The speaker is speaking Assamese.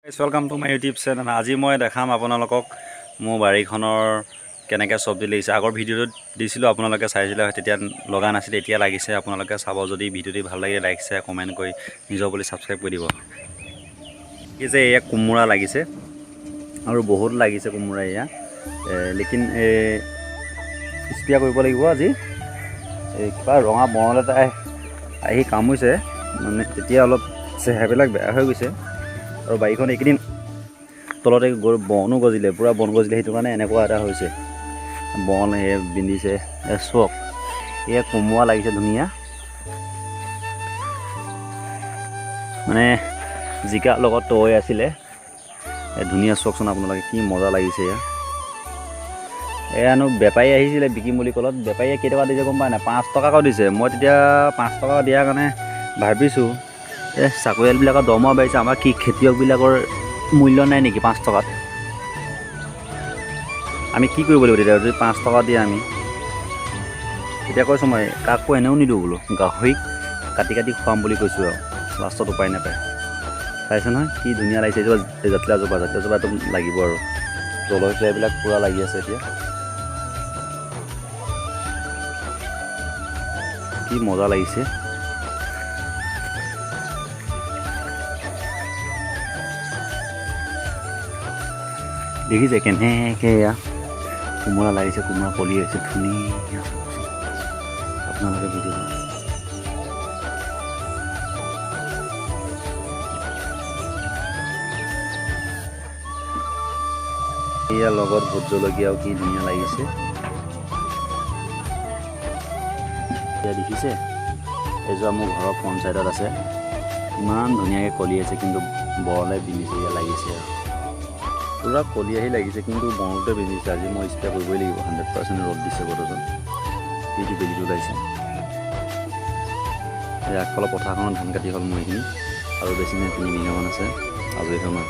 Welcome to my YouTube channel. আজি মই দেখাম আপোনালোকক মোৰ বাৰীখনৰ কেনেকৈ চব্জি লাগিছে। আগৰ ভিডিঅ'টোত দিছিলোঁ, আপোনালোকে চাইছিলে হয়, তেতিয়া লগা নাছিলে, এতিয়া লাগিছে। আপোনালোকে চাব, যদি ভিডিঅ'টি ভাল লাগে লাইক শ্বেয়াৰ কমেণ্ট কৰি নিজৰ বুলি ছাবস্ক্ৰাইব কৰি দিব। এই যে এয়া কোমোৰা লাগিছে আৰু বহুত লাগিছে কোমোৰা এয়া, লেকিন স্প্ৰে কৰিব লাগিব আজি। কিবা ৰঙা বৰল এটা আহি কামুৰিছে, মানে তেতিয়া অলপ চেহেৰাবিলাক বেয়া হৈ গৈছে। আৰু বাৰীখন এইকেইদিন তলতে বনো গজিলে, পূৰা বন গজিলে, সেইটো কাৰণে এনেকুৱা এটা হৈছে। বন বিন্ধিছে, চক এয়া কোমোৰা লাগিছে ধুনীয়া, মানে জিকাৰ লগত তৈ আছিলে। ধুনীয়া চকচোন আপোনালোকে, কি মজা লাগিছে। এয়ানো বেপাৰী আহিছিলে বিকিম বুলি ক'লত, বেপাৰীয়ে কেইটকা দিছে গম পায় নাই? 5 টকাকৈ দিছে। মই তেতিয়া 5 টকা দিয়াৰ কাৰণে ভাবিছোঁ, চাকৰিয়ালবিলাকৰ দৰমহা বাঢ়িছে, আমাৰ কি খেতিয়কবিলাকৰ মূল্য নাই নেকি 5 টকাত? আমি কি কৰিব লাগিব তেতিয়া যদি 5 টকা দিয়ে আমি? তেতিয়া কৈছোঁ মই কাকো এনেও নিদিওঁ বোলো, গাহৰিক কাটি কাটি খুৱাম বুলি কৈছোঁ। আৰু লাষ্টত উপায় নাপায়। চাইছে নহয় কি ধুনীয়া লাগিছে। জাতিলাজোপাটো লাগিব আৰু জলকীয়া এইবিলাক পূৰা লাগি আছে এতিয়া। কি মজা লাগিছে। দেখিছে কেনেকৈ এয়া কোমোৰা লাগিছে, কোমোৰা কলি আহিছে ধুনীয়া। আপোনালোকে ভিডিঅ' ইয়াৰ লগত ভোট জলকীয়াও কি ধুনীয়া লাগিছে। এতিয়া দেখিছে, এযোৰা মোৰ ঘৰৰ ফ্ৰণ্ট চাইডত আছে, ইমান ধুনীয়াকৈ কলি আছে, কিন্তু বৰলে বিন্ধিছে। ইয়াত লাগিছে আৰু পূৰা কলি আহি লাগিছে, কিন্তু বনতে বিন্ধিছে। আজি মই স্প্ৰে কৰিবই লাগিব, 100% ৰ'দ দিছে বতৰজন, সেইটো বেলিটো ওলাইছে। এই আগফালৰ পথাৰখনত ধান কাটি হ'ল মোৰ এইখিনি, আৰু বেছি নাই, 3 বিঘামান আছে, আজৰি হৈ মই